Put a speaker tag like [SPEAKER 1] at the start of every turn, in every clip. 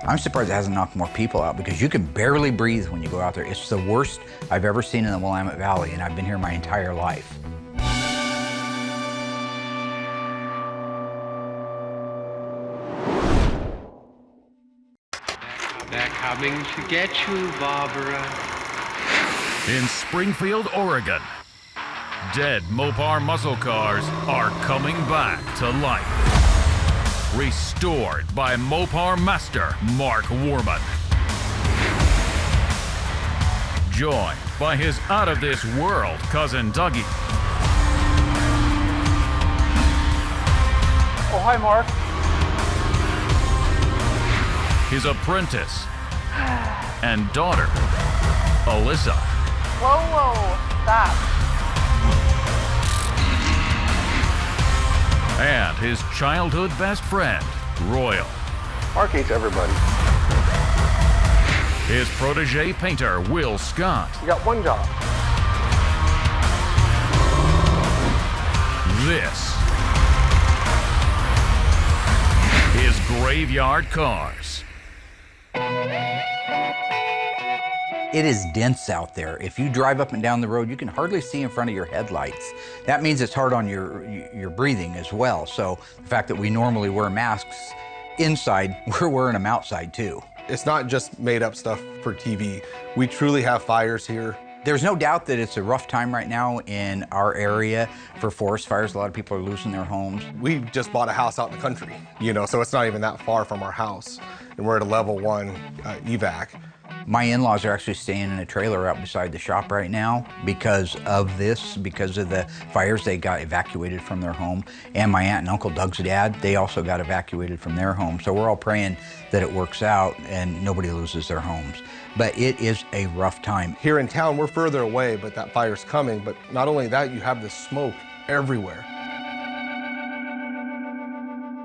[SPEAKER 1] I'm surprised it hasn't knocked more people out because you can barely breathe when you go out there. It's the worst I've ever seen in the Willamette Valley, and I've been here my entire life.
[SPEAKER 2] They're coming to get you, Barbara.
[SPEAKER 3] In Springfield, Oregon, dead Mopar muscle cars are coming back to life. Restored by Mopar master Mark Warman. Joined by his out-of-this-world cousin Dougie.
[SPEAKER 4] Oh, hi, Mark.
[SPEAKER 3] His apprentice and daughter, Alyssa.
[SPEAKER 5] Whoa, whoa, stop.
[SPEAKER 3] And his childhood best friend, Royal.
[SPEAKER 4] Mark hates everybody.
[SPEAKER 3] His protege painter, Will Scott.
[SPEAKER 4] You got one job.
[SPEAKER 3] This is Graveyard Carz.
[SPEAKER 1] It is dense out there. If you drive up and down the road, you can hardly see in front of your headlights. That means it's hard on your breathing as well. So the fact that we normally wear masks inside, we're wearing them outside too.
[SPEAKER 6] It's not just made up stuff for TV. We truly have fires here.
[SPEAKER 1] There's no doubt that it's a rough time right now in our area for forest fires. A lot of people are losing their homes.
[SPEAKER 6] We just bought a house out in the country, so it's not even that far from our house. And we're at a level 1 evac.
[SPEAKER 1] My in-laws are actually staying in a trailer out beside the shop right now because of this, because of the fires. They got evacuated from their home. And my aunt and uncle Doug's dad, they also got evacuated from their home. So we're all praying that it works out and nobody loses their homes. But it is a rough time.
[SPEAKER 6] Here in town, we're further away, but that fire's coming. But not only that, you have the smoke everywhere.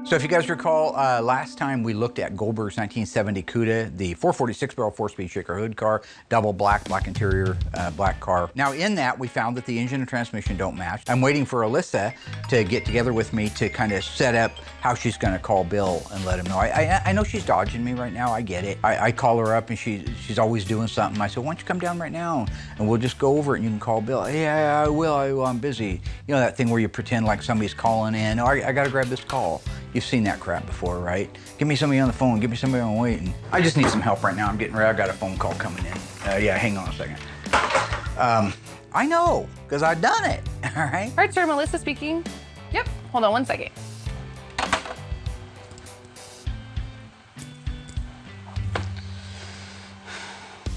[SPEAKER 1] So if you guys recall, last time we looked at Goldberg's 1970 Cuda, the 446-barrel 4-speed shaker hood car, double black interior, black car. Now in that, we found that the engine and transmission don't match. I'm waiting for Alyssa to get together with me to kind of set up how she's gonna call Bill and let him know. I know she's dodging me right now, I get it. I call her up and she's always doing something. I said, why don't you come down right now and we'll just go over it and you can call Bill. Yeah, I will, I'm busy. You know that thing where you pretend like somebody's calling in. Oh, I gotta grab this call. You've seen that crap before, right? Give me somebody on the phone, give me somebody on waiting. I just need some help right now. I'm getting ready. I've got a phone call coming in. Yeah, hang on a second. I know, because I've done it, all right?
[SPEAKER 5] All right, sir, Melissa speaking. Yep, hold on one second.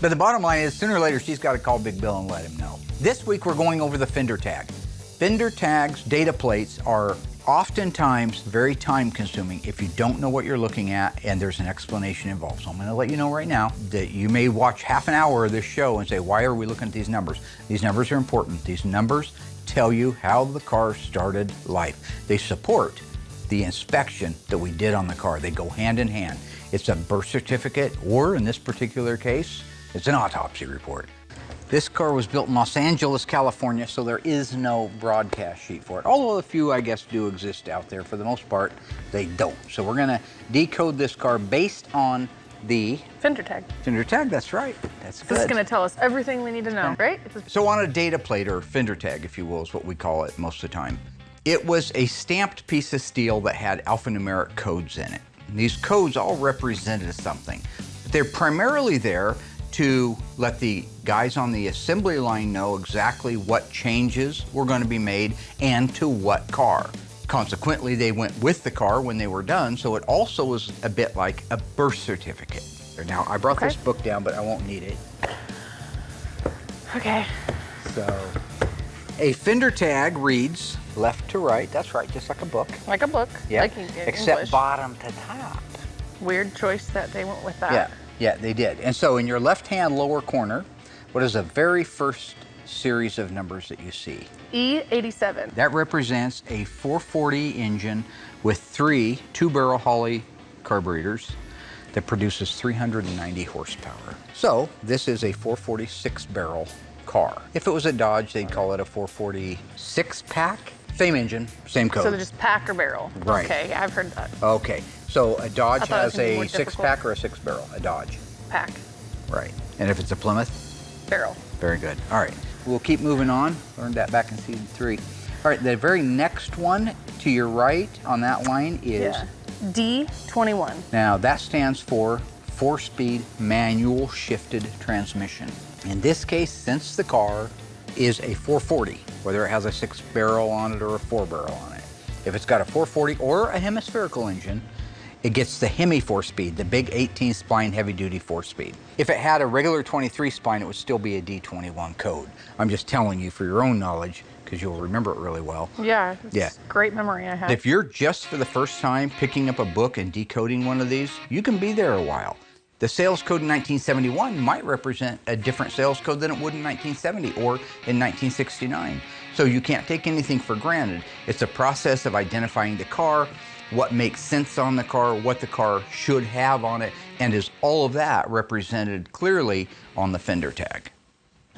[SPEAKER 1] But the bottom line is, sooner or later, she's got to call Big Bill and let him know. This week, we're going over the fender tag. Fender tags, data plates, are oftentimes very time-consuming if you don't know what you're looking at and there's an explanation involved. So I'm gonna let you know right now that you may watch half an hour of this show and say, why are we looking at these numbers? These numbers are important. These numbers tell you how the car started life. They support the inspection that we did on the car. They go hand in hand. It's a birth certificate, or in this particular case, it's an autopsy report. This car was built in Los Angeles, California, so there is no broadcast sheet for it. Although a few, I guess, do exist out there. For the most part, they don't. So we're gonna decode this car based on the
[SPEAKER 5] Fender tag.
[SPEAKER 1] fender tag, that's right. That's good.
[SPEAKER 5] This is gonna tell us everything we need to know, right?
[SPEAKER 1] So on a data plate, or fender tag, if you will, is what we call it most of the time. It was a stamped piece of steel that had alphanumeric codes in it. And these codes all represented something. They're primarily there to let the guys on the assembly line know exactly what changes were going to be made and to what car. Consequently, they went with the car when they were done, so it also was a bit like a birth certificate. Now, I brought this book down, but I won't need it.
[SPEAKER 5] Okay.
[SPEAKER 1] So, a fender tag reads left to right. That's right, just like a book.
[SPEAKER 5] Like a book.
[SPEAKER 1] Yeah,
[SPEAKER 5] Like
[SPEAKER 1] except
[SPEAKER 5] English.
[SPEAKER 1] bottom to top.
[SPEAKER 5] Weird choice that they went with that.
[SPEAKER 1] Yeah, they did. And so in your left-hand lower corner, what is the very first series of numbers that you see?
[SPEAKER 5] E87.
[SPEAKER 1] That represents a 440 engine with 3 two-barrel Holley carburetors that produces 390 horsepower. So this is a 446-barrel car. If it was a Dodge, they'd call it a 446 pack. Same engine, same code.
[SPEAKER 5] So they're just pack or barrel.
[SPEAKER 1] Right.
[SPEAKER 5] Okay, I've heard that.
[SPEAKER 1] Okay, So a Dodge
[SPEAKER 5] I thought it was
[SPEAKER 1] has
[SPEAKER 5] gonna be
[SPEAKER 1] a
[SPEAKER 5] more
[SPEAKER 1] six-pack or a six-barrel? A Dodge.
[SPEAKER 5] Pack.
[SPEAKER 1] Right. And if it's a Plymouth?
[SPEAKER 5] Barrel.
[SPEAKER 1] Very good. All right. We'll keep moving on. Learned that back in season 3. All right, the very next one to your right on that line is...
[SPEAKER 5] Yeah. D21.
[SPEAKER 1] Now, that stands for 4-speed manual shifted transmission. In this case, since the car is a 440, whether it has a 6-barrel on it or a 4-barrel on it, if it's got a 440 or a hemispherical engine, it gets the Hemi 4-speed, the big 18-spline heavy-duty 4-speed. If it had a regular 23-spline, it would still be a D21 code. I'm just telling you for your own knowledge, because you'll remember it really well.
[SPEAKER 5] Yeah. It's
[SPEAKER 1] Yeah.
[SPEAKER 5] Great memory I have.
[SPEAKER 1] If you're just for the first time picking up a book and decoding one of these, you can be there a while. The sales code in 1971 might represent a different sales code than it would in 1970 or in 1969. So you can't take anything for granted. It's a process of identifying the car, what makes sense on the car, what the car should have on it, and is all of that represented clearly on the fender tag.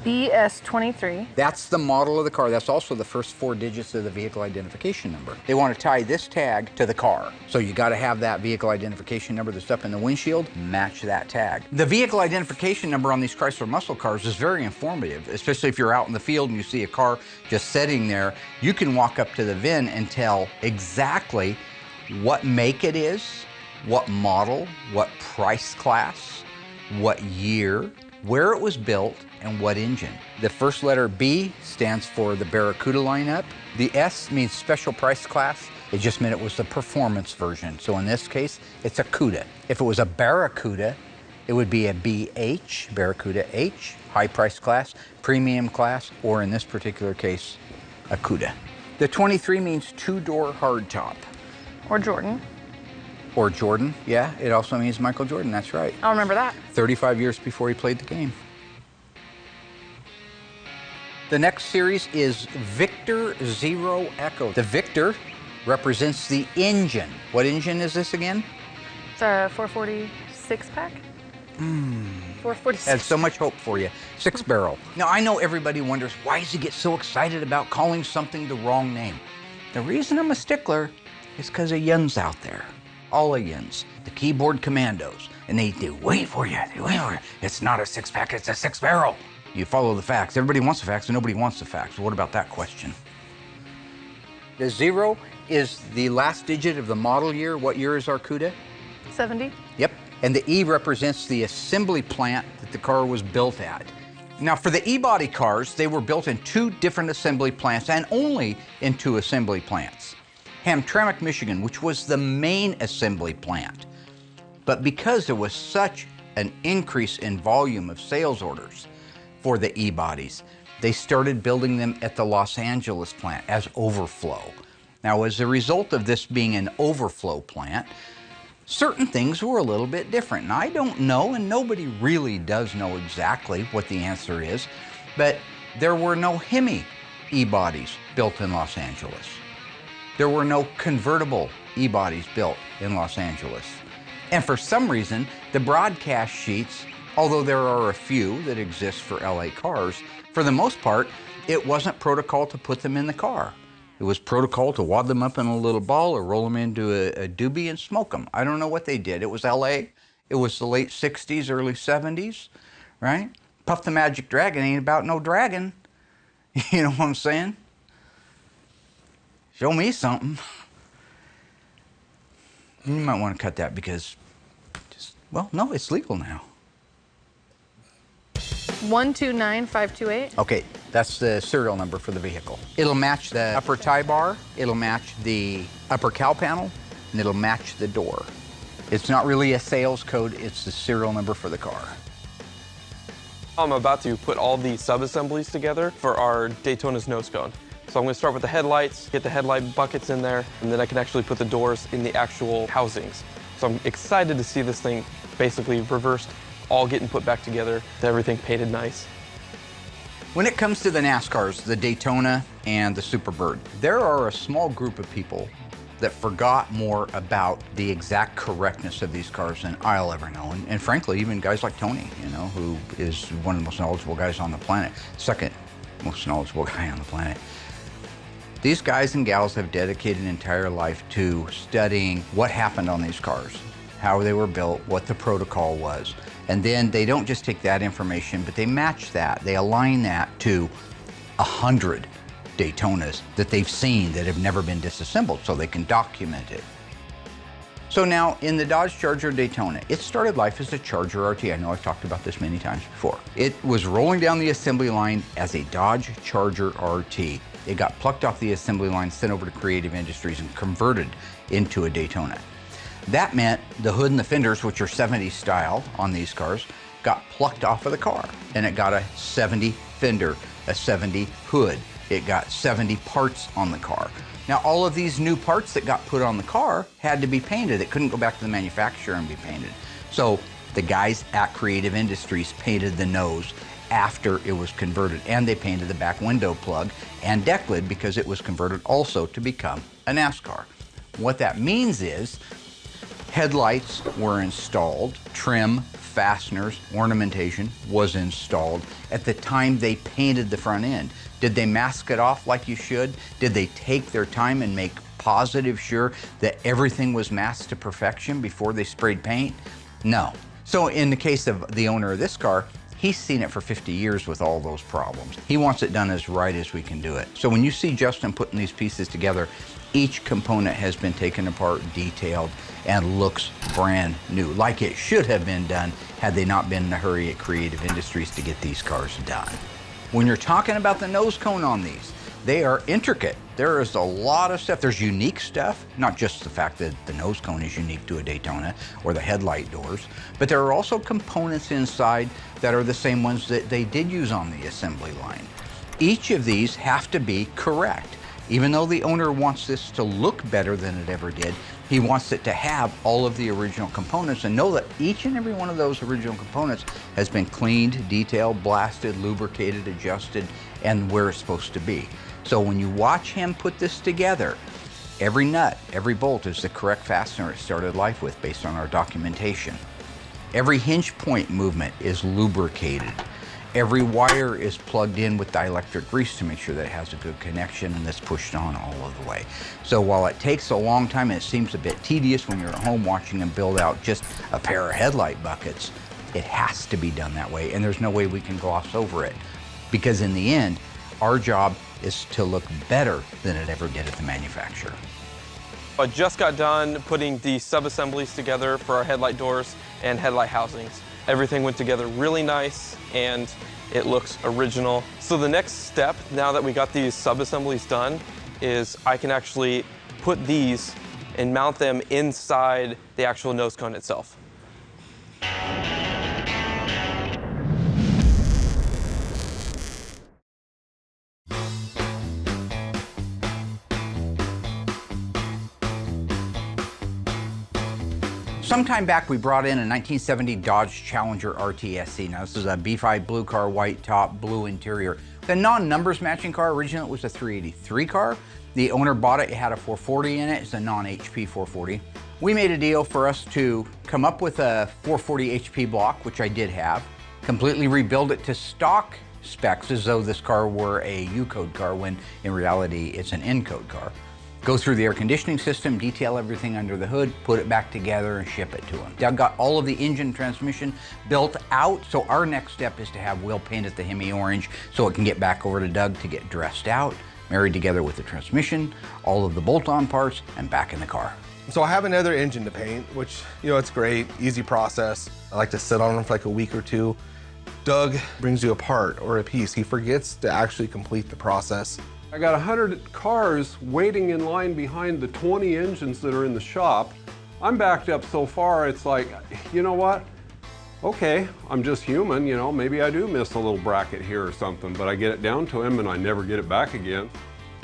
[SPEAKER 5] BS23.
[SPEAKER 1] That's the model of the car. That's also the first 4 digits of the vehicle identification number. They want to tie this tag to the car. So you got to have that vehicle identification number that's up in the windshield, match that tag. The vehicle identification number on these Chrysler muscle cars is very informative, especially if you're out in the field and you see a car just sitting there. You can walk up to the VIN and tell exactly what make it is, what model, what price class, what year, where it was built, and what engine. The first letter B stands for the Barracuda lineup. The S means special price class. It just meant it was the performance version. So in this case, it's a CUDA. If it was a Barracuda, it would be a BH, Barracuda H, high price class, premium class, or in this particular case, a CUDA. The 23 means 2-door hardtop.
[SPEAKER 5] Or Jordan.
[SPEAKER 1] Or Jordan, yeah, it also means Michael Jordan, that's right.
[SPEAKER 5] I'll remember that.
[SPEAKER 1] 35 years before he played the game. The next series is Victor Zero Echo. The Victor represents the engine. What engine is this again?
[SPEAKER 5] It's a 446 pack. 446.
[SPEAKER 1] Had so much hope for you. 6-barrel. Now, I know everybody wonders, why does he get so excited about calling something the wrong name? The reason I'm a stickler is because of yuns out there. All of yuns. The keyboard commandos. And they wait for you. They wait for you. It's not a 6-pack, it's a 6-barrel. You follow the facts. Everybody wants the facts and nobody wants the facts. What about that question? The 0 is the last digit of the model year. What year is our CUDA?
[SPEAKER 5] 70.
[SPEAKER 1] Yep. And the E represents the assembly plant that the car was built at. Now, for the E-body cars, they were built in 2 different assembly plants and only in 2 assembly plants. Hamtramck, Michigan, which was the main assembly plant. But because there was such an increase in volume of sales orders for the E-bodies, they started building them at the Los Angeles plant as overflow. Now, as a result of this being an overflow plant, certain things were a little bit different. And I don't know, and nobody really does know exactly what the answer is, but there were no Hemi E-bodies built in Los Angeles. There were no convertible E-bodies built in Los Angeles. And for some reason, the broadcast sheets, although there are a few that exist for LA cars, for the most part, it wasn't protocol to put them in the car. It was protocol to wad them up in a little ball or roll them into a doobie and smoke them. I don't know what they did. It was LA. It was the late 60s, early 70s, right? Puff the Magic Dragon ain't about no dragon. You know what I'm saying? Show me something. You might want to cut that because, well, no, it's legal now.
[SPEAKER 5] 129528.
[SPEAKER 1] Okay, that's the serial number for the vehicle. It'll match the upper tie bar, it'll match the upper cowl panel, and it'll match the door. It's not really a sales code, it's the serial number for the car.
[SPEAKER 7] I'm about to put all the sub-assemblies together for our Daytona's nose cone. So I'm going to start with the headlights, get the headlight buckets in there, and then I can actually put the doors in the actual housings. So I'm excited to see this thing basically reversed, all getting put back together, everything painted nice.
[SPEAKER 1] When it comes to the NASCARs, the Daytona and the Superbird, there are a small group of people that forgot more about the exact correctness of these cars than I'll ever know. And frankly, even guys like Tony, you know, who is one of the most knowledgeable guys on the planet, second most knowledgeable guy on the planet. These guys and gals have dedicated an entire life to studying what happened on these cars, how they were built, what the protocol was. And then they don't just take that information, but they match that. They align that to 100 Daytonas that they've seen that have never been disassembled so they can document it. So now in the Dodge Charger Daytona, it started life as a Charger RT. I know I've talked about this many times before. It was rolling down the assembly line as a Dodge Charger RT. It got plucked off the assembly line, sent over to Creative Industries and converted into a Daytona. That meant the hood and the fenders, which are 70s style on these cars, got plucked off of the car, and it got a 70 fender, a 70 hood. It got 70 parts on the car. Now, all of these new parts that got put on the car had to be painted. It couldn't go back to the manufacturer and be painted. So the guys at Creative Industries painted the nose after it was converted, and they painted the back window plug and deck lid because it was converted also to become a NASCAR. What that means is headlights were installed, trim, fasteners, ornamentation was installed at the time they painted the front end. Did they mask it off like you should? Did they take their time and make positive sure that everything was masked to perfection before they sprayed paint? No. So in the case of the owner of this car, he's seen it for 50 years with all those problems. He wants it done as right as we can do it. So when you see Justin putting these pieces together, each component has been taken apart, detailed, and looks brand new, like it should have been done had they not been in a hurry at Creative Industries to get these cars done. When you're talking about the nose cone on these, they are intricate. There is a lot of stuff. There's unique stuff, not just the fact that the nose cone is unique to a Daytona or the headlight doors, but there are also components inside that are the same ones that they did use on the assembly line. Each of these have to be correct. Even though the owner wants this to look better than it ever did, he wants it to have all of the original components and know that each and every one of those original components has been cleaned, detailed, blasted, lubricated, adjusted, and where it's supposed to be. So when you watch him put this together, every nut, every bolt is the correct fastener it started life with based on our documentation. Every hinge point movement is lubricated. Every wire is plugged in with dielectric grease to make sure that it has a good connection and that's pushed on all of the way. So while it takes a long time and it seems a bit tedious when you're at home watching them build out just a pair of headlight buckets, it has to be done that way, and there's no way we can gloss over it. Because in the end, our job is to look better than it ever did at the manufacturer.
[SPEAKER 7] I just got done putting the sub-assemblies together for our headlight doors and headlight housings. Everything went together really nice and it looks original. So the next step, now that we got these sub-assemblies done, is I can actually put these and mount them inside the actual nose cone itself.
[SPEAKER 1] Sometime back, we brought in a 1970 Dodge Challenger RTSC. Now, this is a B5 blue car, white top, blue interior. The non-numbers matching car, originally it was a 383 car. The owner bought it, it had a 440 in it. It's a non-HP 440. We made a deal for us to come up with a 440 HP block, which I did have, completely rebuild it to stock specs as though this car were a U-code car, when in reality it's an N-code car. Go through the air conditioning system, detail everything under the hood, put it back together and ship it to him. Doug got all of the engine transmission built out, so our next step is to have Will paint it the Hemi orange so it can get back over to Doug to get dressed out, married together with the transmission, all of the bolt-on parts, and back in the car.
[SPEAKER 6] So I have another engine to paint, which, you know, it's great, easy process. I like to sit on them for like a week or two. Doug brings you a part or a piece. He forgets to actually complete the process.
[SPEAKER 8] I got 100 cars waiting in line behind the 20 engines that are in the shop. I'm backed up so far, it's like, you know what? Okay, I'm just human, you know, maybe I do miss a little bracket here or something, but I get it down to him and I never get it back again.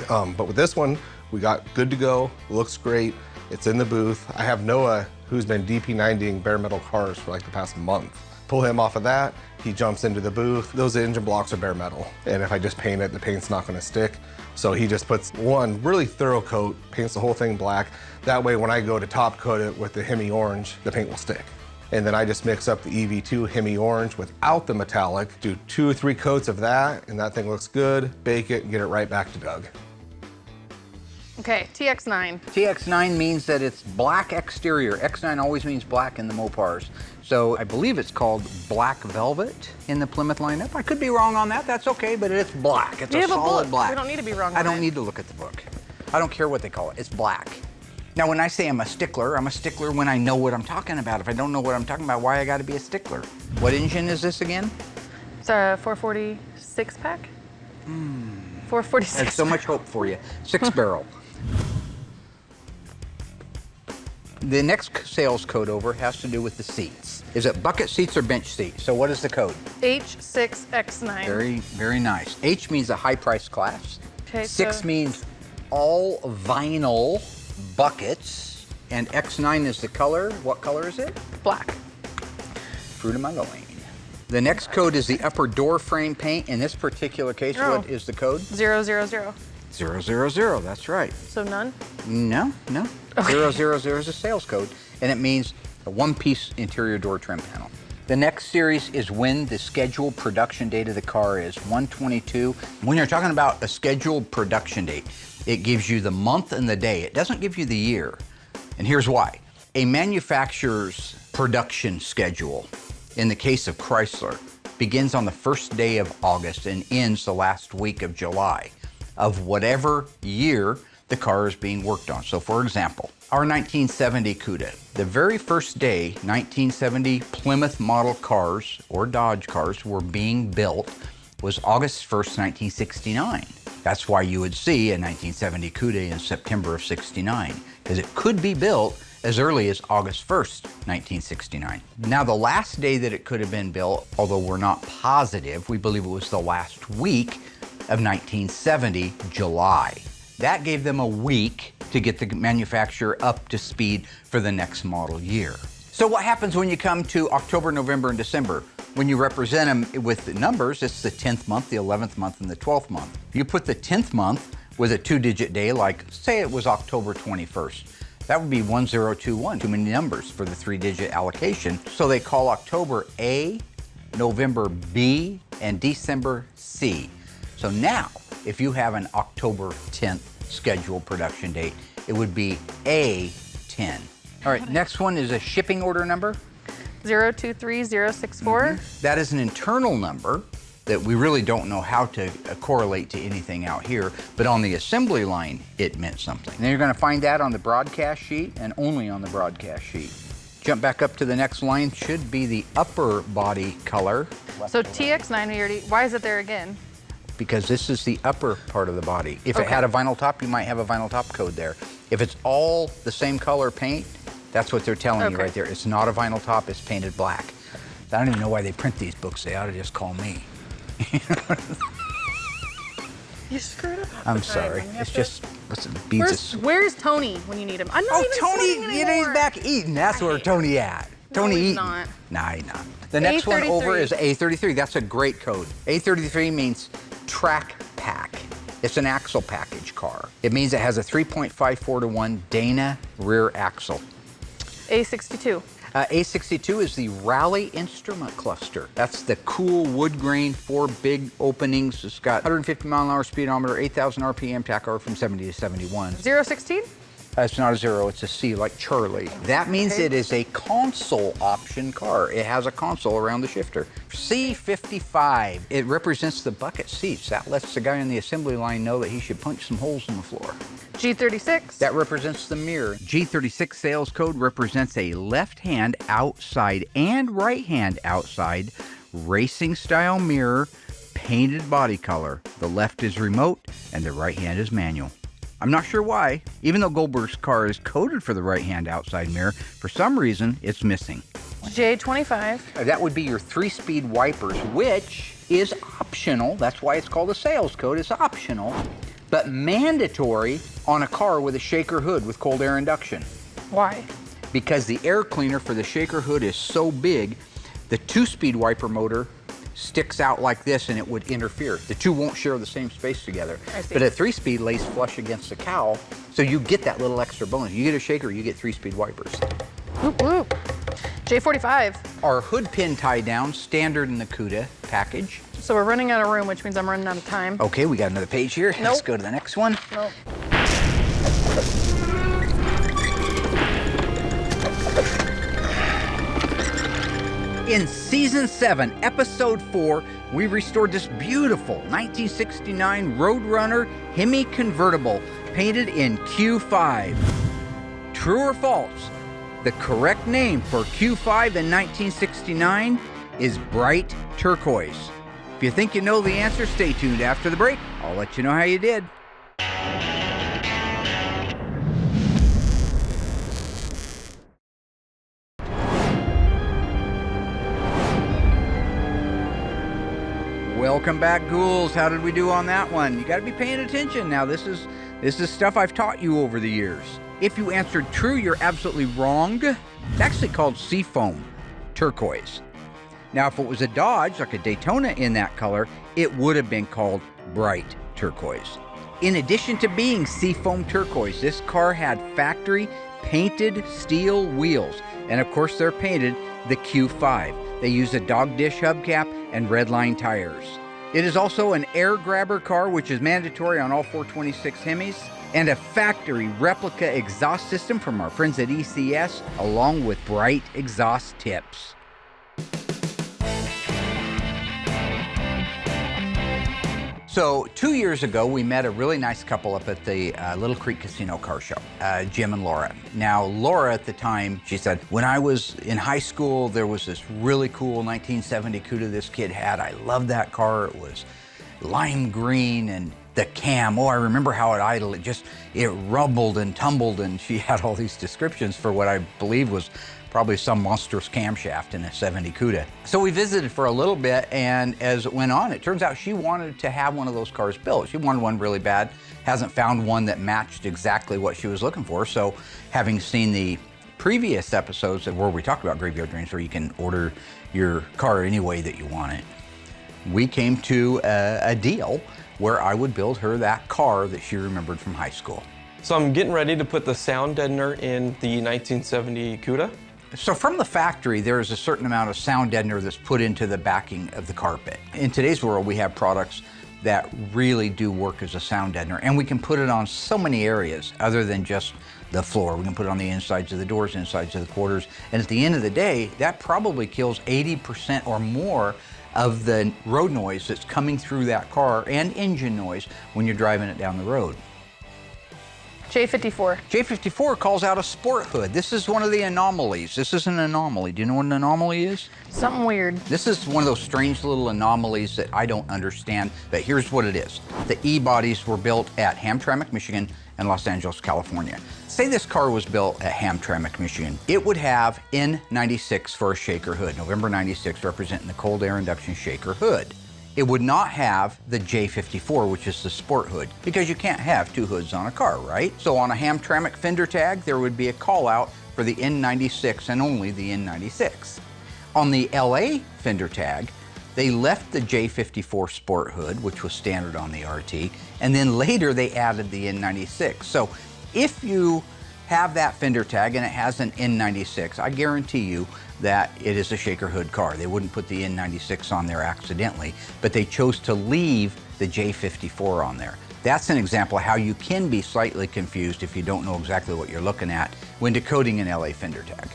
[SPEAKER 6] But with this one, we got good to go, looks great. It's in the booth. I have Noah, who's been DP90ing bare metal cars for like the past month. Pull him off of that, he jumps into the booth. Those engine blocks are bare metal. And if I just paint it, the paint's not gonna stick. So he just puts one really thorough coat, paints the whole thing black. That way when I go to top coat it with the Hemi orange, the paint will stick. And then I just mix up the EV2 Hemi orange without the metallic, do 2 or 3 coats of that, and that thing looks good, bake it, and get it right back to Doug.
[SPEAKER 5] Okay, TX9.
[SPEAKER 1] TX9 means that it's black exterior. X9 always means black in the Mopars. So I believe it's called Black Velvet in the Plymouth lineup. I could be wrong on that, that's okay, but it's black. It's
[SPEAKER 5] We
[SPEAKER 1] a
[SPEAKER 5] have a
[SPEAKER 1] solid
[SPEAKER 5] book.
[SPEAKER 1] black.
[SPEAKER 5] We don't need to be wrong
[SPEAKER 1] I
[SPEAKER 5] on
[SPEAKER 1] don't
[SPEAKER 5] it.
[SPEAKER 1] need to look at the book. I don't care what they call it, it's black. Now when I say I'm a stickler when I know what I'm talking about. If I don't know what I'm talking about, why I gotta be a stickler? What engine is this again?
[SPEAKER 5] It's a 446 pack. 446.
[SPEAKER 1] There's so much hope for you. 6-barrel. The next sales code over has to do with the seats. Is it bucket seats or bench seats? So what is the code?
[SPEAKER 5] H6X9.
[SPEAKER 1] Very, very nice. H means a high price class.
[SPEAKER 5] Okay,
[SPEAKER 1] 6
[SPEAKER 5] so-
[SPEAKER 1] means all vinyl buckets. And X9 is the color. What color is it?
[SPEAKER 5] Black.
[SPEAKER 1] Fruit of my loin. The next code is the upper door frame paint. In this particular case,
[SPEAKER 5] Oh.
[SPEAKER 1] what is the code?
[SPEAKER 5] 000.
[SPEAKER 1] 000, that's right.
[SPEAKER 5] So none?
[SPEAKER 1] No. 000 is a sales code, and it means a one-piece interior door trim panel. The next series is when the scheduled production date of the car is 1/22. When you're talking about a scheduled production date, it gives you the month and the day. It doesn't give you the year. And here's why. A manufacturer's production schedule, in the case of Chrysler, begins on the first day of August and ends the last week of July of whatever year the car is being worked on. So for example, our 1970 Cuda, the very first day 1970 Plymouth model cars or Dodge cars were being built was August 1st, 1969. That's why you would see a 1970 Cuda in September of 69, because it could be built as early as August 1st, 1969. Now the last day that it could have been built, although we're not positive, we believe it was the last week of 1970, July. That gave them a week to get the manufacturer up to speed for the next model year. So what happens when you come to October, November, and December? When you represent them with the numbers, it's the 10th month, the 11th month, and the 12th month. You put the 10th month with a 2-digit day, like say it was October 21st. That would be 1021, too many numbers for the 3-digit allocation. So they call October A, November B, and December C. So now, if you have an October 10th scheduled production date, it would be A10. All right, next one is a shipping order number.
[SPEAKER 5] 023064.
[SPEAKER 1] That is an internal number that we really don't know how to correlate to anything out here, but on the assembly line, it meant something. And you're gonna find that on the broadcast sheet and only on the broadcast sheet. Jump back up to the next line, should be the upper body color.
[SPEAKER 5] So TX9, we already, why is it there again?
[SPEAKER 1] Because this is the upper part of the body. If it had a vinyl top, you might have a vinyl top code there. If it's all the same color paint, that's what they're telling you right there. It's not a vinyl top, it's painted black. I don't even know why they print these books. They ought to just call me.
[SPEAKER 5] You screwed up.
[SPEAKER 1] I'm sorry. It's just, listen, beads of...
[SPEAKER 5] Where's Tony when you need him? I'm not even
[SPEAKER 1] Tony,
[SPEAKER 5] sweating
[SPEAKER 1] you know, he's
[SPEAKER 5] anymore.
[SPEAKER 1] back eating. That's where Tony at. Tony
[SPEAKER 5] he's
[SPEAKER 1] eating.
[SPEAKER 5] not.
[SPEAKER 1] Nah, he's not. The next one over is A33. That's a great code. A33 means track pack. It's an axle package car. It means it has a 3.54-to-1 Dana rear axle.
[SPEAKER 5] A62.
[SPEAKER 1] A62 is the Rally Instrument Cluster. That's the cool wood grain, 4 big openings. It's got 150-mile-an-hour speedometer, 8,000 RPM, tach from 70 to 71.
[SPEAKER 5] 016?
[SPEAKER 1] It's not a 0, it's a C, like Charlie. That means it is a console option car. It has a console around the shifter. C55, it represents the bucket seats. That lets the guy on the assembly line know that he should punch some holes in the floor.
[SPEAKER 5] G36?
[SPEAKER 1] That represents the mirror. G36 sales code represents a left hand outside and right hand outside racing style mirror, painted body color. The left is remote and the right hand is manual. I'm not sure why. Even though Goldberg's car is coded for the right-hand outside mirror, for some reason, it's missing.
[SPEAKER 5] J25.
[SPEAKER 1] That would be your 3-speed wipers, which is optional. That's why it's called a sales code. It's optional, but mandatory on a car with a shaker hood with cold air induction.
[SPEAKER 5] Why?
[SPEAKER 1] Because the air cleaner for the shaker hood is so big, the 2-speed wiper motor sticks out like this and it would interfere. The two won't share the same space together.
[SPEAKER 5] I see.
[SPEAKER 1] But a 3-speed lays flush against the cowl, so you get that little extra bonus. You get a shaker, you get 3-speed wipers.
[SPEAKER 5] Whoop, whoop. J45.
[SPEAKER 1] Our hood pin tie down, standard in the Cuda package.
[SPEAKER 5] So we're running out of room, which means I'm running out of time.
[SPEAKER 1] Okay, we got another page here. Let's go to the next one.
[SPEAKER 5] Nope.
[SPEAKER 1] In Season 7, Episode 4, we restored this beautiful 1969 Roadrunner Hemi convertible painted in Q5. True or false? The correct name for Q5 in 1969 is bright turquoise. If you think you know the answer, stay tuned after the break. I'll let you know how you did. Welcome back, ghouls. How did we do on that one? You got to be paying attention. Now, this is stuff I've taught you over the years. If you answered true, you're absolutely wrong. It's actually called seafoam turquoise. Now, if it was a Dodge, like a Daytona in that color, it would have been called bright turquoise. In addition to being seafoam turquoise, this car had factory painted steel wheels. And of course, they're painted the Q5. They use a dog dish hubcap and redline tires. It is also an air grabber car, which is mandatory on all 426 Hemis, and a factory replica exhaust system from our friends at ECS, along with bright exhaust tips. So 2 years ago, we met a really nice couple up at the Little Creek Casino car show, Jim and Laura. Now, Laura at the time, she said, when I was in high school, there was this really cool 1970 Cuda this kid had. I loved that car. It was lime green and the cam. Oh, I remember how it idled. It rumbled and tumbled, and she had all these descriptions for what I believe was probably some monstrous camshaft in a 70 Cuda. So we visited for a little bit, and as it went on, it turns out she wanted to have one of those cars built. She wanted one really bad, hasn't found one that matched exactly what she was looking for. So having seen the previous episodes where we talked about Graveyard Dreams, where you can order your car any way that you want it, we came to a deal where I would build her that car that she remembered from high school.
[SPEAKER 7] So I'm getting ready to put the sound deadener in the 1970 Cuda.
[SPEAKER 1] So from the factory, there is a certain amount of sound deadener that's put into the backing of the carpet. In today's world, we have products that really do work as a sound deadener, and we can put it on so many areas other than just the floor. We can put it on the insides of the doors, insides of the quarters, and at the end of the day, that probably kills 80% or more of the road noise that's coming through that car and engine noise when you're driving it down the road.
[SPEAKER 5] J54.
[SPEAKER 1] J54 calls out a sport hood. This is one of the anomalies. This is an anomaly. Do you know what an anomaly is?
[SPEAKER 5] Something weird.
[SPEAKER 1] This is one of those strange little anomalies that I don't understand, but here's what it is. The E-bodies were built at Hamtramck, Michigan, and Los Angeles, California. Say this car was built at Hamtramck, Michigan. It would have N96 for a shaker hood, November 96 representing the cold air induction shaker hood. It would not have the J54, which is the sport hood, because you can't have two hoods on a car, right? So on a Hamtramck fender tag, there would be a call out for the N96 and only the N96. On the LA fender tag, they left the J54 sport hood, which was standard on the RT, and then later they added the N96. So if you have that fender tag and it has an N96, I guarantee you that it is a shaker hood car. They wouldn't put the N96 on there accidentally, but they chose to leave the J54 on there. That's an example of how you can be slightly confused if you don't know exactly what you're looking at when decoding an LA fender tag.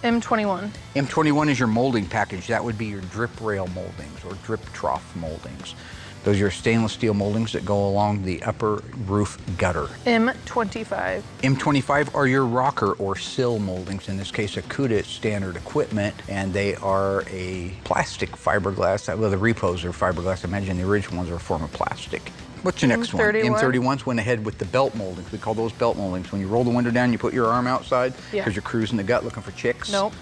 [SPEAKER 5] M21.
[SPEAKER 1] M21 is your molding package. That would be your drip rail moldings or drip trough moldings. Those are stainless steel moldings that go along the upper roof gutter.
[SPEAKER 5] M25.
[SPEAKER 1] M25 are your rocker or sill moldings. In this case, a Cuda standard equipment, and they are a plastic fiberglass. Well, the repos are fiberglass. I imagine the original ones are a form of plastic. What's your next one? M31s went ahead with the belt moldings. We call those belt moldings. When you roll the window down, you put your arm outside because you're cruising the gut looking for chicks.
[SPEAKER 5] Nope.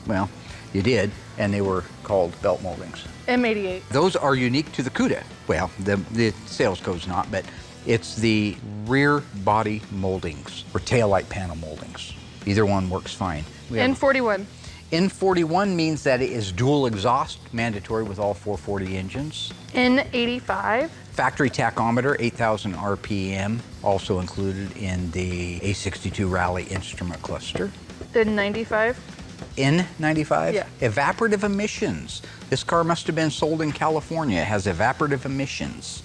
[SPEAKER 1] Well, you did, and they were called belt moldings.
[SPEAKER 5] M88.
[SPEAKER 1] Those are unique to the Cuda. Well, the sales code's not, but it's the rear body moldings or taillight panel moldings. Either one works fine.
[SPEAKER 5] N41.
[SPEAKER 1] N41 means that it is dual exhaust, mandatory with all 440 engines.
[SPEAKER 5] N85.
[SPEAKER 1] Factory tachometer, 8,000 RPM, also included in the A62 Rally instrument cluster.
[SPEAKER 5] N95.
[SPEAKER 1] N95?
[SPEAKER 5] Yeah.
[SPEAKER 1] Evaporative emissions. This car must have been sold in California. It has evaporative emissions.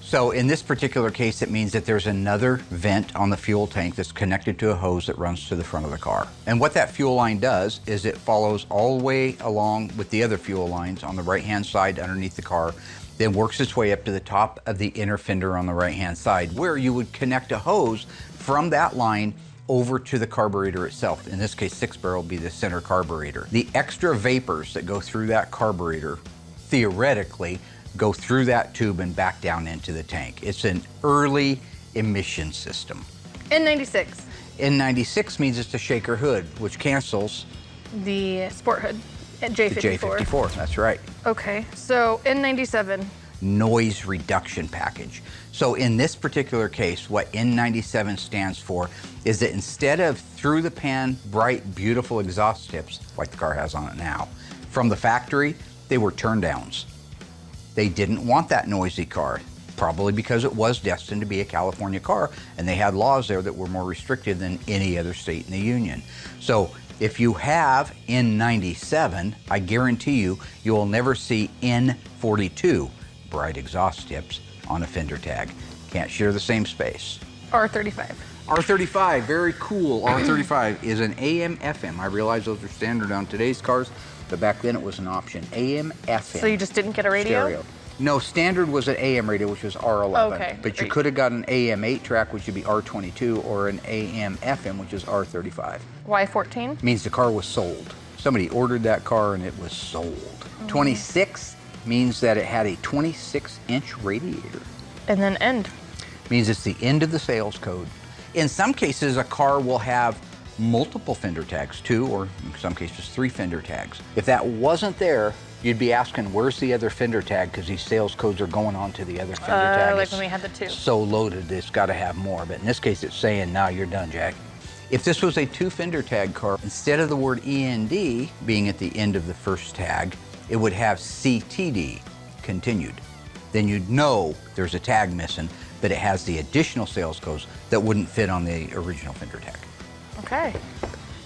[SPEAKER 1] So in this particular case, it means that there's another vent on the fuel tank that's connected to a hose that runs to the front of the car. And what that fuel line does is it follows all the way along with the other fuel lines on the right-hand side underneath the car, then works its way up to the top of the inner fender on the right-hand side, where you would connect a hose from that line over to the carburetor itself. In this case, 6-barrel would be the center carburetor. The extra vapors that go through that carburetor, theoretically, go through that tube and back down into the tank. It's an early emission system.
[SPEAKER 5] N96.
[SPEAKER 1] N96 means it's a shaker hood, which cancels
[SPEAKER 5] The sport hood at
[SPEAKER 1] the
[SPEAKER 5] J54.
[SPEAKER 1] J54. That's right.
[SPEAKER 5] Okay, so N97.
[SPEAKER 1] Noise reduction package. So in this particular case, what N97 stands for is that instead of through the pan, bright, beautiful exhaust tips, like the car has on it now, from the factory, they were turn downs. They didn't want that noisy car, probably because it was destined to be a California car, and they had laws there that were more restrictive than any other state in the union. So if you have N97, I guarantee you, you will never see N42, bright exhaust tips, on a fender tag. Can't share the same space.
[SPEAKER 5] R35.
[SPEAKER 1] R35, very cool. R35 is an AM FM. I realize those are standard on today's cars, but back then it was an option. AM FM.
[SPEAKER 5] So you just didn't get a radio?
[SPEAKER 1] Stereo. No, standard was an AM radio, which was R11.
[SPEAKER 5] Okay.
[SPEAKER 1] But you could have got an AM 8-track, which would be R22, or an AM FM, which is R35.
[SPEAKER 5] Why 14?
[SPEAKER 1] Means the car was sold. Somebody ordered that car and it was sold. 26 means that it had a 26-inch radiator.
[SPEAKER 5] And then end.
[SPEAKER 1] Means it's the end of the sales code. In some cases, a car will have multiple fender tags, 2 or in some cases 3 fender tags. If that wasn't there, you'd be asking, where's the other fender tag? Because these sales codes are going on to the other fender tag.
[SPEAKER 5] Like when we had the 2.
[SPEAKER 1] So loaded, it's got to have more. But in this case, it's saying, now you're done, Jack. If this was a 2 fender tag car, instead of the word END being at the end of the first tag, it would have CTD, continued. Then you'd know there's a tag missing, but it has the additional sales codes that wouldn't fit on the original fender tag.
[SPEAKER 5] Okay.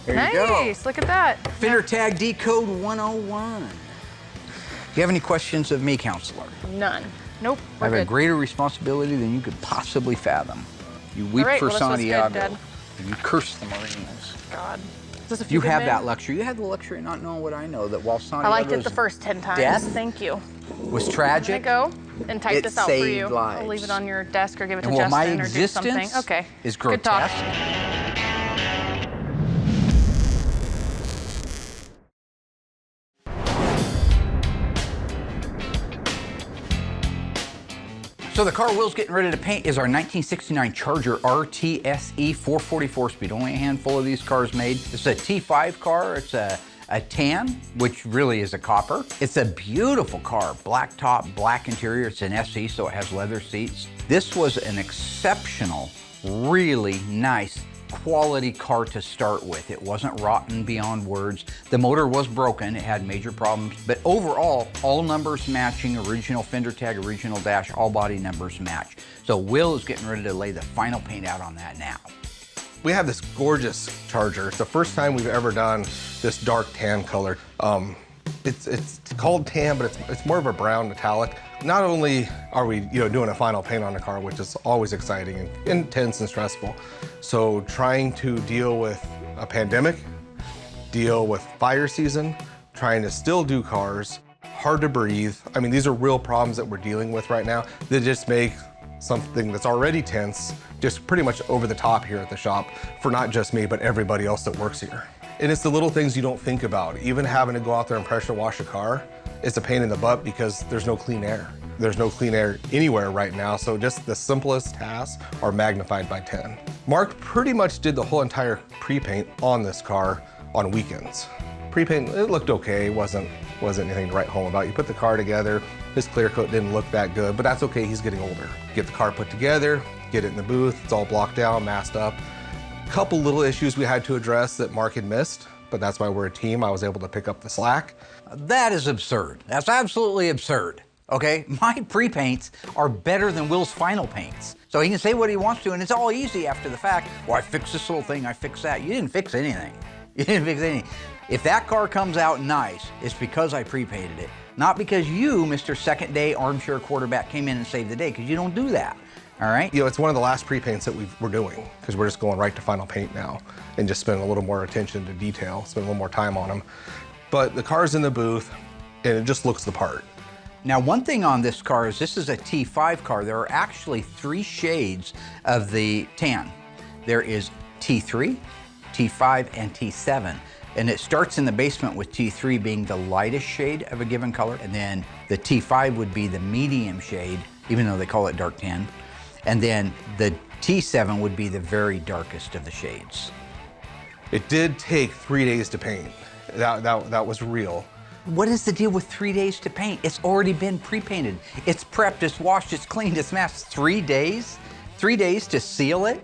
[SPEAKER 1] There
[SPEAKER 5] nice.
[SPEAKER 1] you go.
[SPEAKER 5] Look at that.
[SPEAKER 1] Fender tag decode 101. Do you have any questions of me, counselor?
[SPEAKER 5] None. Nope.
[SPEAKER 1] I
[SPEAKER 5] We're
[SPEAKER 1] have a
[SPEAKER 5] good.
[SPEAKER 1] greater responsibility than you could possibly fathom. You weep
[SPEAKER 5] All right,
[SPEAKER 1] for
[SPEAKER 5] well, this was good,
[SPEAKER 1] Santiago,
[SPEAKER 5] Dad.
[SPEAKER 1] and you curse the Marines.
[SPEAKER 5] God. Is this a few
[SPEAKER 1] You
[SPEAKER 5] good
[SPEAKER 1] have
[SPEAKER 5] men?
[SPEAKER 1] that luxury. You have the luxury of not knowing what I know, that while
[SPEAKER 5] I
[SPEAKER 1] Santiago's
[SPEAKER 5] liked it the first 10 times.
[SPEAKER 1] death
[SPEAKER 5] Thank you.
[SPEAKER 1] was
[SPEAKER 5] There you
[SPEAKER 1] tragic,
[SPEAKER 5] go. And type
[SPEAKER 1] It
[SPEAKER 5] this out for
[SPEAKER 1] saved
[SPEAKER 5] you.
[SPEAKER 1] lives.
[SPEAKER 5] I'll leave it on your desk or give it to
[SPEAKER 1] and while my
[SPEAKER 5] Justin or do something.
[SPEAKER 1] existence
[SPEAKER 5] Okay.
[SPEAKER 1] is
[SPEAKER 5] Good talk.
[SPEAKER 1] grotesque, so the car Will's getting ready to paint is our 1969 Charger RTSE 444 speed. Only a handful of these cars made. It's a T5 car. It's a tan, which really is a copper. It's a beautiful car. Black top, black interior. It's an SE, so it has leather seats. This was an exceptional, really nice, quality car to start with. It wasn't rotten beyond words. The motor was broken, it had major problems, but overall, all numbers matching, original fender tag, original dash, all body numbers match. So Will is getting ready to lay the final paint out on that now.
[SPEAKER 6] We have this gorgeous Charger. It's the first time we've ever done this dark tan color. It's called tan, but it's more of a brown metallic. Not only are we doing a final paint on the car, which is always exciting and intense and stressful, so trying to deal with a pandemic, deal with fire season, trying to still do cars, hard to breathe. I mean, these are real problems that we're dealing with right now that just make something that's already tense just pretty much over the top here at the shop for not just me, but everybody else that works here. And it's the little things you don't think about. Even having to go out there and pressure wash a car is a pain in the butt because there's no clean air. There's no clean air anywhere right now, so just the simplest tasks are magnified by 10. Mark pretty much did the whole entire pre-paint on this car on weekends. Pre-paint, it looked okay, wasn't anything to write home about. You put the car together, his clear coat didn't look that good, but that's okay, he's getting older. Get the car put together, get it in the booth, it's all blocked down, masked up. Couple little issues we had to address that Mark had missed, but that's why we're a team. I was able to pick up the slack.
[SPEAKER 1] That is absurd. That's absolutely absurd. Okay, my pre-paints are better than Will's final paints. So he can say what he wants to, and it's all easy after the fact. Well, I fixed this little thing, I fixed that. You didn't fix anything. You didn't fix anything. If that car comes out nice, it's because I prepainted it. Not because you, Mr. Second Day Armchair Quarterback, came in and saved the day, because you don't do that, all right?
[SPEAKER 6] You know, it's one of the last pre-paints that we're doing, because we're just going right to final paint now and just spending a little more attention to detail, spend a little more time on them. But the car's in the booth, and it just looks the part.
[SPEAKER 1] Now, one thing on this car is this is a T5 car. There are actually 3 shades of the tan. There is T3, T5, and T7. And it starts in the basement with T3 being the lightest shade of a given color, and then the T5 would be the medium shade, even though they call it dark tan. And then the T7 would be the very darkest of the shades.
[SPEAKER 6] It did take 3 days to paint. That was real.
[SPEAKER 1] What is the deal with 3 days to paint? It's already been pre-painted. It's prepped, it's washed, it's cleaned, it's masked. 3 days? 3 days to seal it,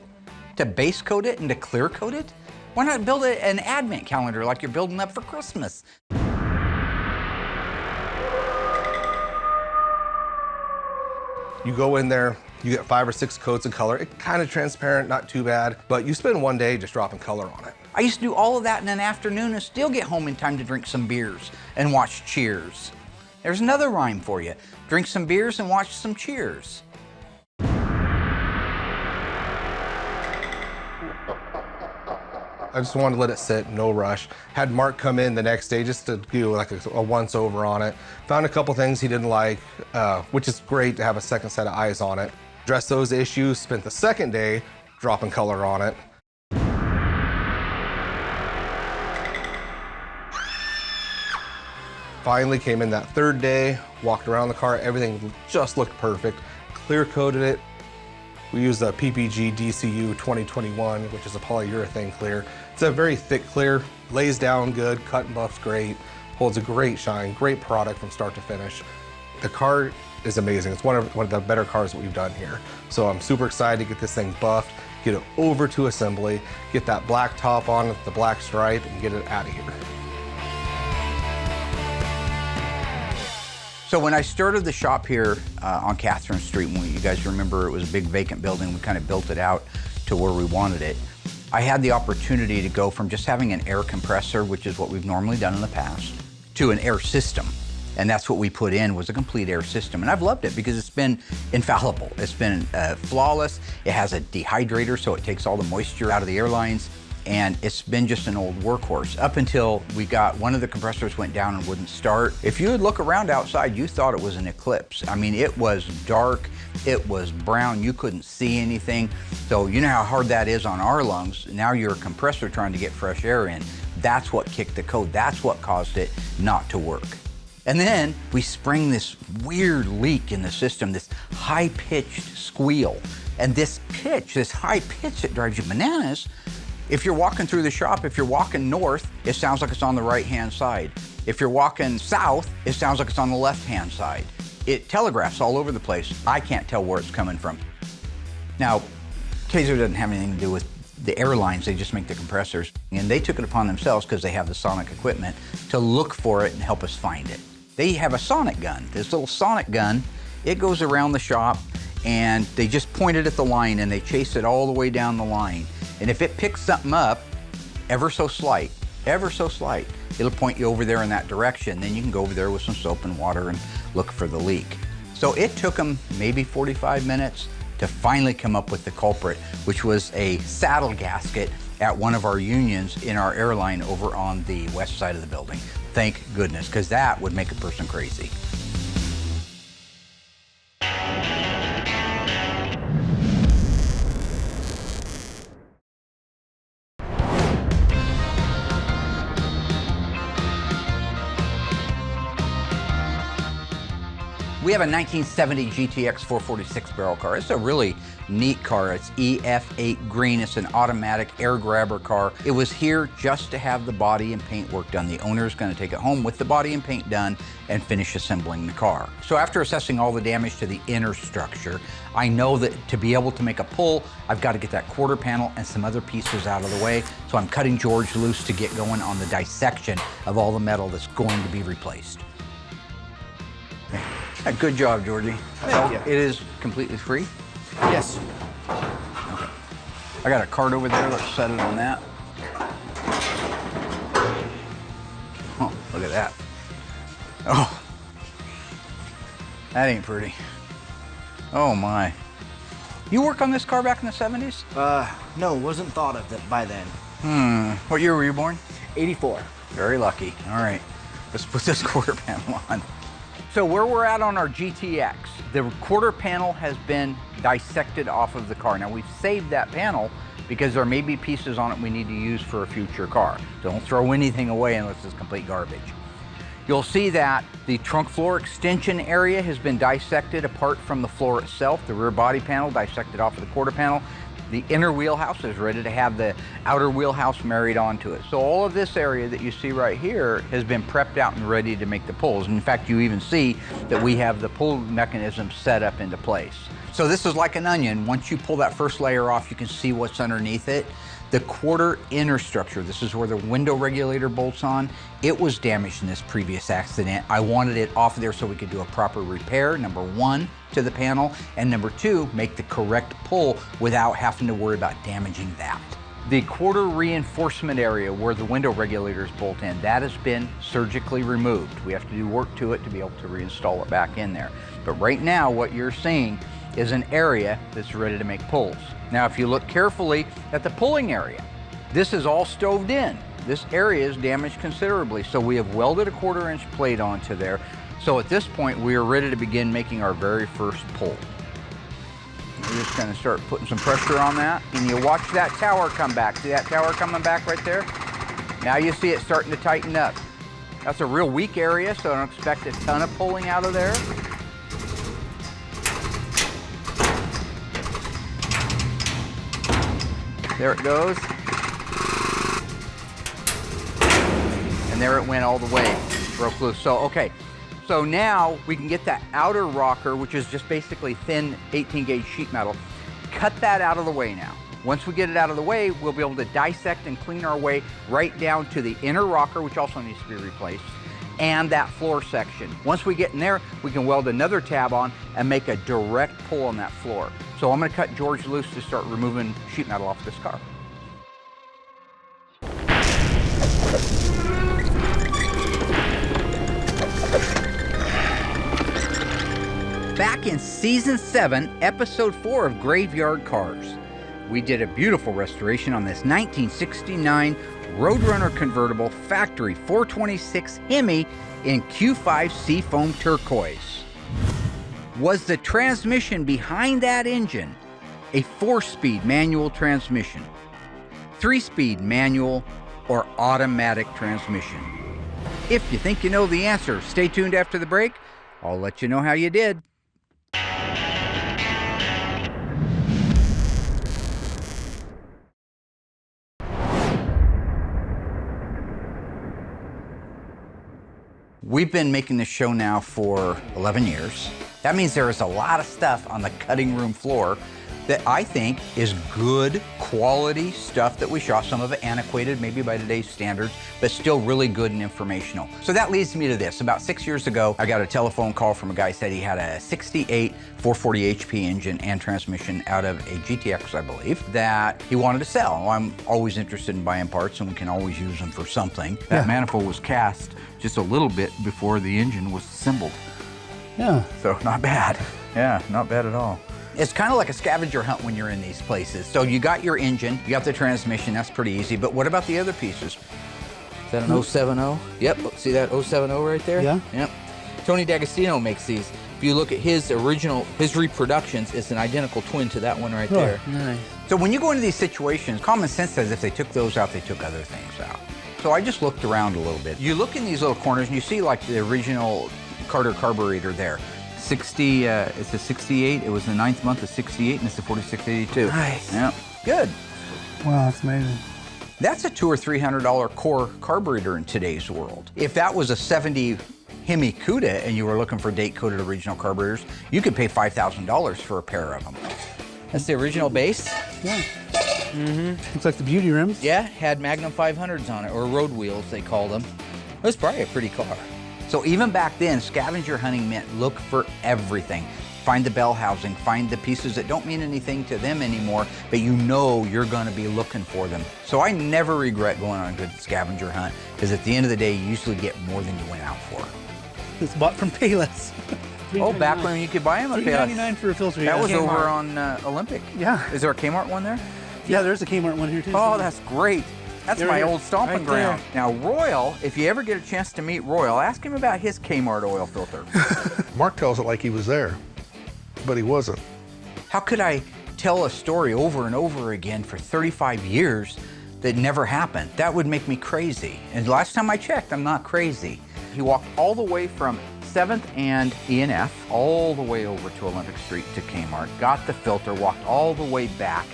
[SPEAKER 1] to base coat it, and to clear coat it? Why not build an advent calendar like you're building up for Christmas?
[SPEAKER 6] You go in there, you get 5 or 6 coats of color. It's kind of transparent, not too bad, but you spend 1 day just dropping color on it.
[SPEAKER 1] I used to do all of that in an afternoon and still get home in time to drink some beers and watch Cheers. There's another rhyme for you. Drink some beers and watch some Cheers.
[SPEAKER 6] I just wanted to let it sit, no rush. Had Mark come in the next day just to do like a once over on it. Found a couple things he didn't like, which is great to have a second set of eyes on it. Addressed those issues, spent the second day dropping color on it. Finally came in that third day, walked around the car, everything just looked perfect. Clear coated it. We use a PPG DCU 2021, which is a polyurethane clear. It's a very thick clear, lays down good, cut and buffs great, holds a great shine, great product from start to finish. The car is amazing. It's one of the better cars that we've done here. So I'm super excited to get this thing buffed, get it over to assembly, get that black top on with the black stripe, and get it out of here.
[SPEAKER 1] So when I started the shop here on Catherine Street, when you guys remember it was a big vacant building, we kind of built it out to where we wanted it. I had the opportunity to go from just having an air compressor, which is what we've normally done in the past, to an air system. And that's what we put in, was a complete air system. And I've loved it because it's been infallible. It's been flawless. It has a dehydrator, so it takes all the moisture out of the airlines. And it's been just an old workhorse up until we got one of the compressors went down and wouldn't start. If you would look around outside, you thought it was an eclipse. I mean, it was dark, it was brown, you couldn't see anything. So you know how hard that is on our lungs. Now you're a compressor trying to get fresh air in. That's what kicked the code. That's what caused it not to work. And then we spring this weird leak in the system, this high-pitched squeal. And this pitch, this high pitch, it drives you bananas. If you're walking through the shop, if you're walking north, it sounds like it's on the right-hand side. If you're walking south, it sounds like it's on the left-hand side. It telegraphs all over the place. I can't tell where it's coming from. Now, Kaiser doesn't have anything to do with the airlines, they just make the compressors. And they took it upon themselves, because they have the sonic equipment, to look for it and help us find it. They have a sonic gun, this little sonic gun. It goes around the shop, and they just point it at the line, and they chase it all the way down the line. And if it picks something up, ever so slight, it'll point you over there in that direction. Then you can go over there with some soap and water and look for the leak. So it took them maybe 45 minutes to finally come up with the culprit, which was a saddle gasket at one of our unions in our airline over on the west side of the building. Thank goodness, because that would make a person crazy. We have a 1970 GTX 446 barrel car. It's a really neat car. It's EF8 green. It's an automatic air grabber car. It was here just to have the body and paint work done. The owner is going to take it home with the body and paint done and finish assembling the car. So after assessing all the damage to the inner structure, I know that to be able to make a pull, I've got to get that quarter panel and some other pieces out of the way. So I'm cutting George loose to get going on the dissection of all the metal that's going to be replaced. Good job, Georgie.
[SPEAKER 6] Thank you.
[SPEAKER 1] It is completely free?
[SPEAKER 6] Yes.
[SPEAKER 1] Okay. I got a card over there. Let's set it on that. Look at that. Oh, that ain't pretty. Oh my. You work on this car back in the 70s?
[SPEAKER 9] No, wasn't thought of it by then.
[SPEAKER 1] What year were you born?
[SPEAKER 9] 84.
[SPEAKER 1] Very lucky. All right, let's put this quarter panel on. So where we're at on our GTX, the quarter panel has been dissected off of the car. Now we've saved that panel because there may be pieces on it we need to use for a future car. Don't throw anything away unless it's complete garbage. You'll see that the trunk floor extension area has been dissected apart from the floor itself. The rear body panel dissected off of the quarter panel. The inner wheelhouse is ready to have the outer wheelhouse married onto it. So all of this area that you see right here has been prepped out and ready to make the pulls. In fact, you even see that we have the pull mechanism set up into place. So this is like an onion. Once you pull that first layer off, you can see what's underneath it. The quarter inner structure, this is where the window regulator bolts on. It was damaged in this previous accident. I wanted it off of there so we could do a proper repair, number one, to the panel, and number two, make the correct pull without having to worry about damaging that. The quarter reinforcement area where the window regulators bolt in, that has been surgically removed. We have to do work to it to be able to reinstall it back in there. But right now, what you're seeing is an area that's ready to make pulls. Now, if you look carefully at the pulling area, this is all stoved in. This area is damaged considerably, so we have welded a 1/4 inch plate onto there. So at this point, we are ready to begin making our very first pull. We're just gonna start putting some pressure on that, and you watch that tower come back. See that tower coming back right there? Now you see it starting to tighten up. That's a real weak area, so I don't expect a ton of pulling out of there. There it goes. And there it went all the way, broke loose. So, okay, so now we can get that outer rocker, which is just basically thin 18 gauge sheet metal, cut that out of the way now. Once we get it out of the way, we'll be able to dissect and clean our way right down to the inner rocker, which also needs to be replaced, and that floor section. Once we get in there, we can weld another tab on and make a direct pull on that floor. So I'm gonna cut George loose to start removing sheet metal off this car. Back in season 7, episode 4 of Graveyard Carz, we did a beautiful restoration on this 1969 Roadrunner convertible factory 426 Hemi in Q5 Seafoam Turquoise. Was the transmission behind that engine a 4-speed manual transmission, 3-speed manual, or automatic transmission? If you think you know the answer, stay tuned after the break. I'll let you know how you did. We've been making this show now for 11 years. That means there is a lot of stuff on the cutting room floor that I think is good quality stuff that we shot. Some of it antiquated, maybe by today's standards, but still really good and informational. So that leads me to this. About 6 years ago, I got a telephone call from a guy who said he had a 68 440 HP engine and transmission out of a GTX, I believe, that he wanted to sell. Well, I'm always interested in buying parts, and we can always use them for something. That manifold was cast just a little bit before the engine was assembled.
[SPEAKER 9] Yeah.
[SPEAKER 1] So not bad. Yeah, not bad at all. It's kind of like a scavenger hunt when you're in these places. So you got your engine, you got the transmission, that's pretty easy, but what about the other pieces? Is that an 070? Yep, see that 070 right there?
[SPEAKER 9] Yeah.
[SPEAKER 1] Yep. Tony D'Agostino makes these. If you look at his original, his reproductions, it's an identical twin to that one right there.
[SPEAKER 9] Nice.
[SPEAKER 1] So when you go into these situations, common sense says if they took those out, they took other things out. So I just looked around a little bit. You look in these little corners and you see like the original Carter carburetor there. 60, it's a 68, it was the 9th month of 68, and it's a 4682.
[SPEAKER 9] Nice.
[SPEAKER 1] Yeah, good.
[SPEAKER 9] Wow, that's amazing.
[SPEAKER 1] That's a $200 or $300 core carburetor in today's world. If that was a 70 Hemi Cuda and you were looking for date-coated original carburetors, you could pay $5,000 for a pair of them. That's the original base.
[SPEAKER 9] Yeah. Looks like the beauty rims.
[SPEAKER 1] Yeah, had Magnum 500s on it, or road wheels they called them. It was probably a pretty car. So even back then, scavenger hunting meant look for everything. find the bell housing, find the pieces that don't mean anything to them anymore, but you know you're gonna be looking for them. So I never regret going on a good scavenger hunt, because at the end of the day, you usually get more than you went out for.
[SPEAKER 9] It's bought from Payless.
[SPEAKER 1] Oh, back when you could buy them at Payless.
[SPEAKER 9] $3.99 for a filter.
[SPEAKER 1] That
[SPEAKER 9] yeah.
[SPEAKER 1] was
[SPEAKER 9] Kmart.
[SPEAKER 1] over on Olympic.
[SPEAKER 9] Yeah.
[SPEAKER 1] Is there a Kmart one there?
[SPEAKER 9] Yeah, there's a Kmart one here too.
[SPEAKER 1] Oh, that's great. That's
[SPEAKER 9] There
[SPEAKER 1] my
[SPEAKER 9] it is,
[SPEAKER 1] old stomping
[SPEAKER 9] right
[SPEAKER 1] ground. Now, Royal, if you ever get a chance to meet Royal, ask him about his Kmart oil filter.
[SPEAKER 10] Mark tells it like he was there, but he wasn't.
[SPEAKER 1] How could I tell a story over and over again for 35 years that never happened? That would make me crazy. And last time I checked, I'm not crazy. He walked all the way from 7th and E&F, all the way over to Olympic Street to Kmart, got the filter, walked all the way back,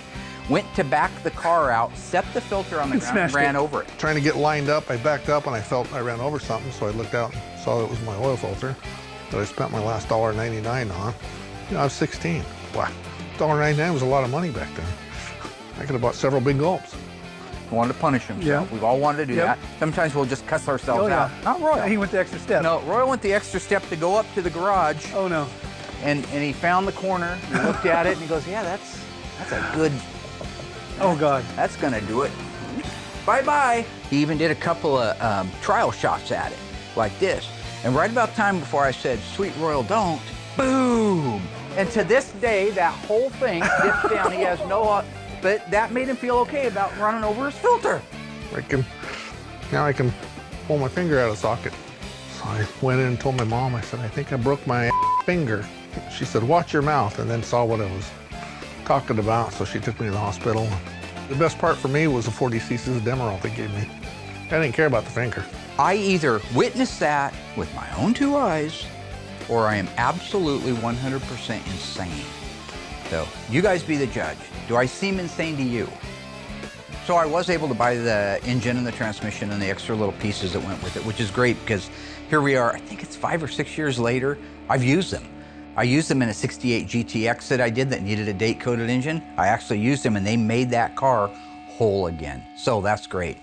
[SPEAKER 1] went to back the car out, set the filter on the ground, and ran over it.
[SPEAKER 10] Trying to get lined up, I backed up and I felt I ran over something, so I looked out and saw it was my oil filter that I spent my last $1.99 on. You know, I was 16. Wow, $1.99 was a lot of money back then. I could have bought several big gulps.
[SPEAKER 1] He wanted to punish himself.
[SPEAKER 9] Yeah.
[SPEAKER 1] We've all wanted to do that. Sometimes we'll just cuss ourselves out. Not Royal.
[SPEAKER 9] He went the extra step.
[SPEAKER 1] No, Royal went the extra step to go up to the garage.
[SPEAKER 9] Oh no.
[SPEAKER 1] And he found the corner, he looked at it, and he goes, yeah, that's a good,
[SPEAKER 9] Oh God.
[SPEAKER 1] that's gonna do it. Bye-bye. He even did a couple of trial shots at it, like this. And right about time before I said, sweet Royal, don't, boom. And to this day, that whole thing dips down. He has no, but that made him feel okay about running over his filter.
[SPEAKER 10] Now I can pull my finger out of socket. So I went in and told my mom, I said, I think I broke my finger. She said, watch your mouth, and then saw what I was talking about, so she took me to the hospital. The best part for me was the 40 cc's of Demerol they gave me. I didn't care about the finger.
[SPEAKER 1] I either witnessed that with my own 2 eyes, or I am absolutely 100% insane. So you guys be the judge. Do I seem insane to you? So I was able to buy the engine and the transmission and the extra little pieces that went with it, which is great because here we are, I think it's 5 or 6 years later, I've used them. I used them in a 68 GTX that I did that needed a date-coded engine. I actually used them and they made that car whole again. So that's great.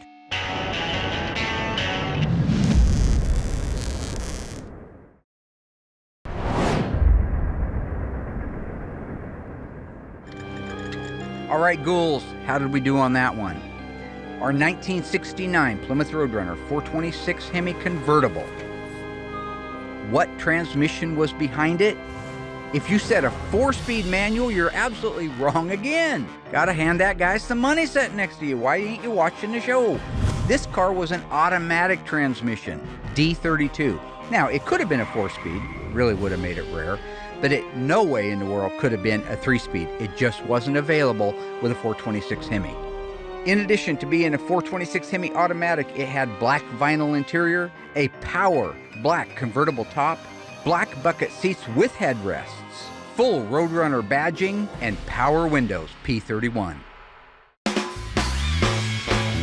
[SPEAKER 1] All right, ghouls, how did we do on that one? Our 1969 Plymouth Roadrunner 426 Hemi convertible. What transmission was behind it? If you said a 4-speed manual, you're absolutely wrong again. Gotta hand that guy some money sitting next to you. Why ain't you watching the show? This car was an automatic transmission, D32. Now, it could have been a 4-speed, really would have made it rare, but it no way in the world could have been a 3-speed. It just wasn't available with a 426 Hemi. In addition to being a 426 Hemi automatic, it had black vinyl interior, a power black convertible top, black bucket seats with headrests, full Roadrunner badging, and power windows, P31.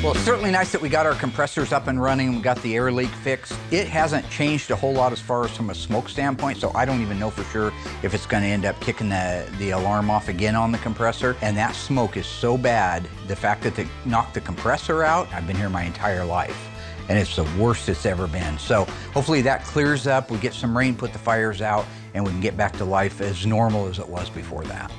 [SPEAKER 1] Well, it's certainly nice that we got our compressors up and running and we got the air leak fixed. It hasn't changed a whole lot as far as from a smoke standpoint, so I don't even know for sure if it's gonna end up kicking the alarm off again on the compressor. And that smoke is so bad, the fact that they knocked the compressor out, I've been here my entire life, and it's the worst it's ever been. So hopefully that clears up, we get some rain, put the fires out, and we can get back to life as normal as it was before that.